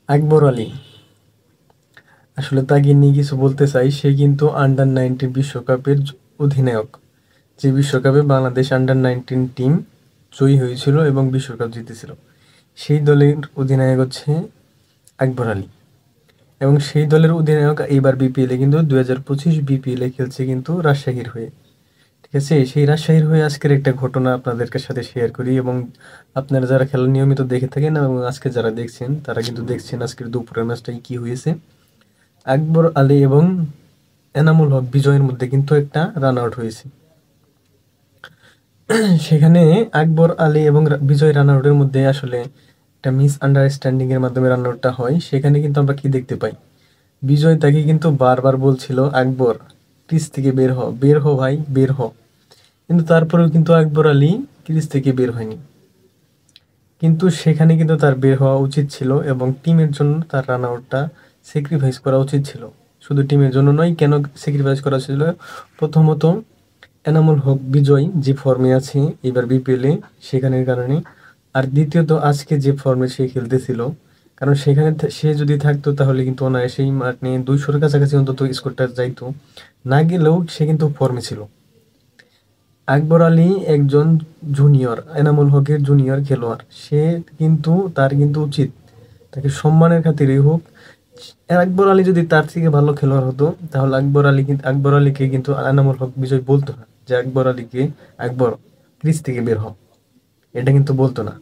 আকবর আলী, আসলে তাকে নিয়ে কিছু বলতে চাই। সে কিন্তু আন্ডার 19 বিশ্বকাপের অধিনায়ক, যে বিশ্বকাপে বাংলাদেশ আন্ডার 19 টিম জয়ী হয়েছিল এবং বিশ্বকাপ জিতেছিল। সেই দলের অধিনায়ক হচ্ছে আকবর আলী, এবং সেই দলের অধিনায়ক এইবার বিপিএলে কিন্তু 2025 বিপিএলে খেলছে কিন্তু রাজশাহীর হয়ে। ঠিক আছে, সেই রাজশাহীর হয়ে আজকের একটা ঘটনা আপনাদের সাথে শেয়ার করি, এবং আপনারা যারা খেলা নিয়মিত দেখে থাকেন এবং আজকে যারা দেখছেন তারা কিন্তু দেখছেন আজকের দুপুরের ম্যাচটাই কি হয়েছে। আকবর আলী এবং এনামুল হক বিজয়ের মধ্যে কিন্তু একটা রান আউট হয়েছে। সেখানে আকবর আলী এবং বিজয় রান আউটের মধ্যে আসলে একটা মিস আন্ডারস্ট্যান্ডিং এর মাধ্যমে রান আউটটা হয়। সেখানে কিন্তু আমরা কি দেখতে পাই, বিজয় তাকে কিন্তু বারবার বলছিল, আকবর ক্রিজ থেকে বের হ, বের হ ভাই, বের হ। কিন্তু তারপরেও কিন্তু আকবর আলী ক্রিজ থেকে বের হয়নি। কিন্তু সেখানে কিন্তু তার বের হওয়া উচিত ছিল এবং টিমের জন্য তার রান আউটটা স্যাক্রিফাইস করা উচিত ছিল। শুধু টিমের জন্য নয়, কেন স্যাক্রিফাইস করা ছিল? প্রথমত, এনামুল হক বিজয় যে ফর্মে আছে এবার বিপিএলে, সেখানের কারণে। আর দ্বিতীয়ত, আজকে যে ফর্মে সে খেলতেছিল, কারণ সেখানে সে যদি থাকতো তাহলে কিন্তু অনায়াসেই মানে 200-র কাছাকাছি অন্তত স্কোরটা যাইতো। না গেলেও সে কিন্তু ফর্মে ছিল। আকবর আলী একজন জুনিয়র, এনামুল হকের জুনিয়র খেলোয়াড়। সে কিন্তু তার কিন্তু উচিত তাকে সম্মানের খাতিরেই হোক, আকবর আলী যদি তার থেকে ভালো খেলোয়াড় হতো তাহলে আকবর আলীকে কিন্তু এনামুল হক বিজয় বলতো না যে আকবর আলীকে, আকবর ক্রিজ থেকে বের হ, এটা কিন্তু বলতো না।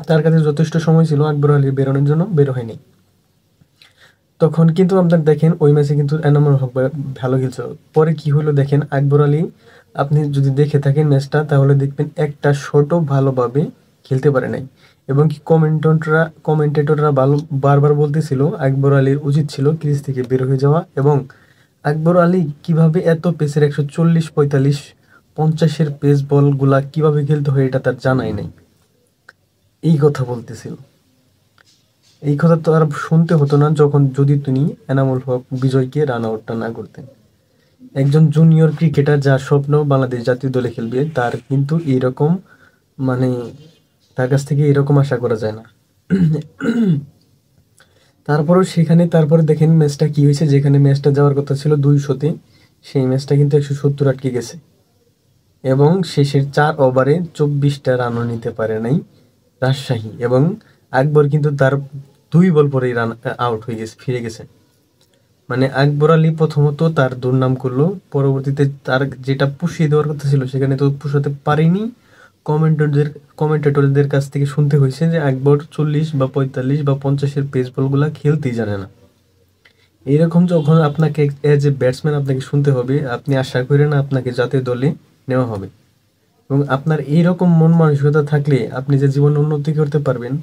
তার কাছে যথেষ্ট সময় ছিল আকবর আলী বেরোনোর জন্য, বের হয়নি। তখন কিন্তু আপনার দেখেন ওই ম্যাচে কিন্তু এনামুল হক ভালো খেলছিল। পরে কি হলো দেখেন, আকবর আলী, আপনি যদি দেখে থাকেন ম্যাচটা তাহলে দেখবেন একটা শটও ভালোভাবে খেলতে পারে নাই। এবং কি কমেন্টেটররা ভালো বারবার বলতেছিল আকবর আলীর উচিত ছিল ক্রিজ থেকে বের হয়ে যাওয়া, এবং আকবর আলী কিভাবে এত পেসের 140, 45, 50-এর পেস বলগুলা কিভাবে খেলতে হয় এটা তার জানাই নাই। এই কথা বলতেছিল। এই কথা তো আর শুনতে হতো না যদি তিনি এনামুল হক বিজয়কে রান আউটটা না করতেন। একজন জুনিয়র ক্রিকেটার যার স্বপ্ন বাংলাদেশ জাতীয় দলে খেলবে, তার কিন্তু এরকম মানে তার কাছ থেকে এরকম আশা করা যায় না। তারপরে দেখেন ম্যাচটা কি হয়েছে, যেখানে ম্যাচটা যাওয়ার কথা ছিল 200-তে, সেই ম্যাচটা কিন্তু 170 আটকে গেছে, এবং শেষের 4 ওভারে 24টা রানও নিতে পারে নাই রাজশাহী। এবং আকবর কিন্তু তার 2 বল পরেই রান আউট হয়ে গেছে, ফিরে গেছে। মানে আকবর আলী প্রথমত তার দুর্নাম করলো, পরবর্তীতে তার যেটা পুষিয়ে দেওয়ার কথা ছিল সেখানে তো পুষাতে পারেনি। কমেন্টেটরদের কাছ থেকে শুনতে হয়েছে যে আকবর 40 বা 45 বা 50-এর পেস বলগুলা খেলতেই জানে না। এরকম যখন আপনাকে এজ এ ব্যাটসম্যান আপনাকে শুনতে হবে, আপনি আশা করেন আপনাকে জাতীয় দলে নেওয়া হবে। এবং আপনার এইরকম মন মানসিকতা থাকলে আপনি যে জীবনে উন্নতি করতে পারবেন,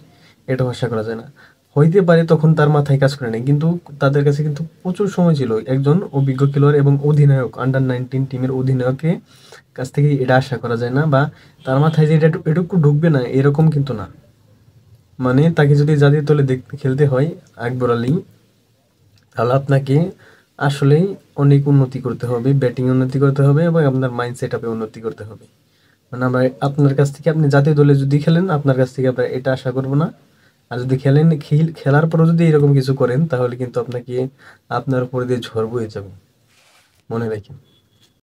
এটা আশা করা যায় না। হইতে পারে তখন তার মাথায় কাজ করে নাই, কিন্তু তাদের কাছে কিন্তু প্রচুর সময় ছিল। একজন অভিজ্ঞ খেলোয়াড় এবং অধিনায়ক, আন্ডার 19 টিমের অধিনায়কের কাছ থেকে এটা আশা করা যায় না, বা তার মাথায় যে এটা এটুকু ঢুকবে না এরকম কিন্তু না। মানে তাকে যদি জাতীয় দলে খেলতে হয় আকবর আলী, তাহলে আপনাকে আসলেই অনেক উন্নতি করতে হবে, ব্যাটিং উন্নতি করতে হবে এবং আপনার মাইন্ড সেট আপে উন্নতি করতে হবে। মানে আমরা আপনার কাছ থেকে, আপনি জাতীয় দলে যদি খেলেন আপনার কাছ থেকে আমরা এটা আশা করব না। আর যদি খেলার পরও যদি এরকম কিছু করেন তাহলে কিন্তু আপনার উপর দিয়ে ঝড় বয়ে যাবে, মনে রাখেন।